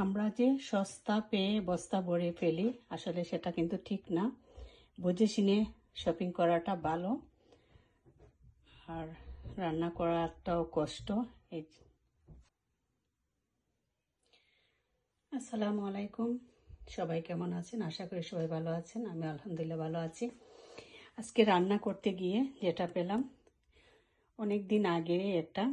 আমরা যে সস্তা পেয়ে বস্তা ভরে ফেলি, আসলে সেটা কিন্তু ঠিক না। বুঝে শুনে শপিং করাটা ভালো, আর রান্না করাটাও কষ্ট। আসসালামু আলাইকুম, সবাই কেমন আছেন? আশা করি সবাই ভালো আছেন। আমি আলহামদুলিল্লাহ ভালো আছি। আজকে রান্না করতে গিয়ে যেটা পেলাম, অনেক দিন আগে একটা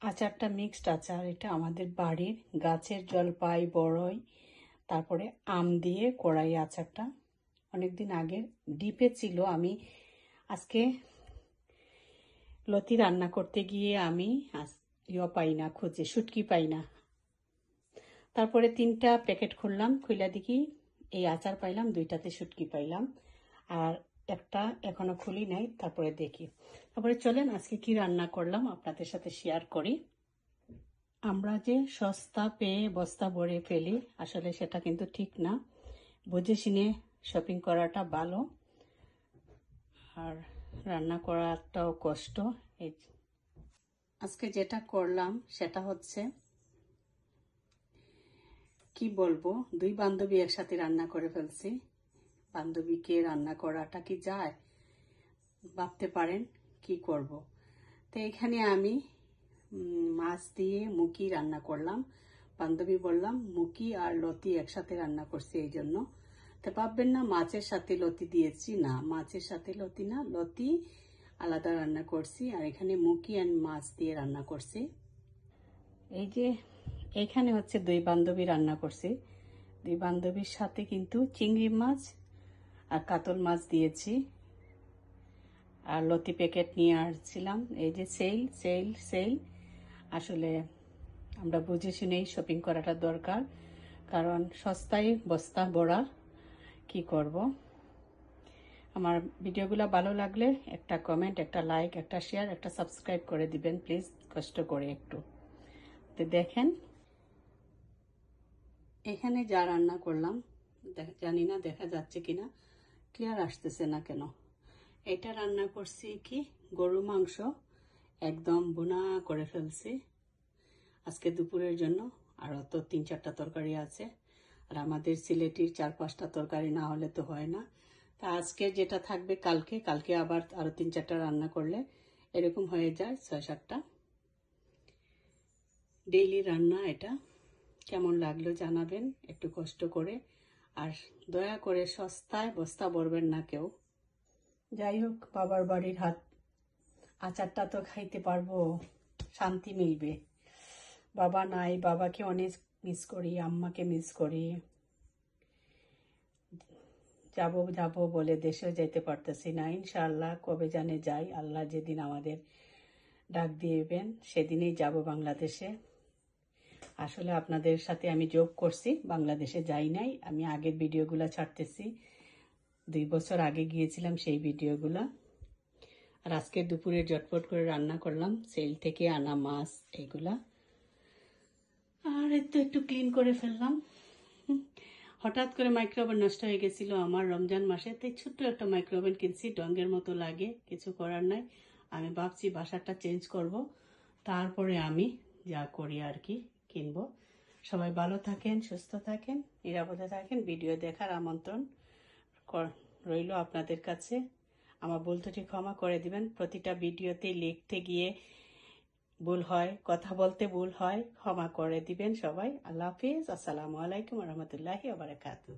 আচারটা মিক্সড আচার। এটা আমাদের বাড়ির গাছের জলপাই, বড়ই, তারপরে আম দিয়ে কড়াই আচারটা অনেকদিন আগের ডিপে ছিল। আমি আজকে লতি রান্না করতে গিয়ে আমি পাই না, খুঁজে শুটকি পাই না। তারপরে 3টা প্যাকেট খুললাম, খুইলা দেখি এই আচার পাইলাম, 2টাতে শুটকি পাইলাম, আর একটা এখনো খুলি নাই। তারপরে দেখি, তারপরে চলেন আজকে কি রান্না করলাম আপনাদের সাথে শেয়ার করি। আমরা যে সস্তা পেয়ে বস্তা ভরে ফেলি, আসলে সেটা কিন্তু ঠিক না। বুঝে শুনে শপিং করাটা ভালো, আর রান্না করাটাও কষ্ট। আজকে যেটা করলাম সেটা হচ্ছে, কি বলবো, 2 বান্ধবী একসাথে রান্না করে ফেলছি। বান্ধবীকে রান্না করাটা কি যায়? ভাবতে পারেন কি করব। তো এখানে আমি মাছ দিয়ে মুকি রান্না করলাম। বান্ধবী বললাম মুকি আর লতি একসাথে রান্না করছি, এই জন্য। তো ভাববেন না মাছের সাথে লতি দিয়েছি, না, মাছের সাথে লতি না, লতি আলাদা রান্না করছি, আর এখানে মুকি আর মাছ দিয়ে রান্না করছি। এই যে এখানে হচ্ছে 2 বান্ধবী রান্না করছি। 2 বান্ধবীর সাথে কিন্তু চিংড়ি মাছ আর কাতল মাছ দিয়েছি, আর লতি প্যাকেট নিয়ে আসছিলাম। এই যে সেল। আসলে আমরা বুঝে শুনেই শপিং করাটা দরকার, কারণ সস্তায় বস্তা ভরা। কি করব। আমার ভিডিওগুলো ভালো লাগলে একটা কমেন্ট, একটা লাইক, একটা শেয়ার, একটা সাবস্ক্রাইব করে দিবেন প্লিজ, কষ্ট করে একটু। তো দেখেন এখানে যা রান্না করলাম, জানি না দেখা যাচ্ছে কিনা, ক্লিয়ার আসতেছে না কেন। এটা রান্না করছি কি, গরু মাংস একদম বোনা করে ফেলছি আজকে দুপুরের জন্য। আরও তো 3-4টা তরকারি আছে, আর আমাদের সিলেটির 4-5টা তরকারি না হলে তো হয় না। তা আজকে যেটা থাকবে কালকে আবার আরও 3-4টা রান্না করলে এরকম হয়ে যায় 6-7টা ডেইলি রান্না। এটা কেমন লাগলো জানাবেন একটু কষ্ট করে, আর দয়া করে সস্তায় বস্তা ভরবেন না কেউ। যাই হোক, বাবার বাড়ির হাত আচারটা তো খাইতে পারবো, শান্তি মিলবে। বাবা নাই, বাবাকে অনেক মিস করি, আম্মাকে মিস করি। যাব বলে দেশেও যেতে পারতেছি না। ইনশাআল্লাহ কবে জানে যাই, আল্লাহ যেদিন আমাদের ডাক দিবেন সেদিনেই যাব বাংলাদেশে। আসলে আপনাদের সাথে আমি যোগ করছি, বাংলাদেশে যাই নাই। আমি আগের ভিডিওগুলো ছাড়তেছি, 2 বছর আগে গিয়েছিলাম সেই ভিডিওগুলো। আর আজকে দুপুরে জটপট করে রান্না করলাম, সেল থেকে আনা মাছ এইগুলা। আর একটু ক্লিন করে ফেললাম। হঠাৎ করে মাইক্রোওভেন নষ্ট হয়ে গেছিল আমার রমজান মাসে, তাই ছোট্ট একটা মাইক্রোওভেন কিনছি, ডঙ্গের মতো লাগে, কিছু করার নাই। আমি ভাবছি বাসাটা চেঞ্জ করব, তারপরে আমি যা করি আর কি কিনবো। সবাই ভালো থাকেন, সুস্থ থাকেন, নিরাপদে থাকেন। ভিডিও দেখার আমন্ত্রণ রইল আপনাদের কাছে। আমার ভুল ত্রুটি ক্ষমা করে দিবেন। প্রতিটা ভিডিওতে লিখতে গিয়ে ভুল হয়, কথা বলতে ভুল হয়, ক্ষমা করে দিবেন সবাই। আল্লাহ হাফিজ, আসসালামু আলাইকুম রহমতুল্লাহি ওয়া বারাকাতুহু।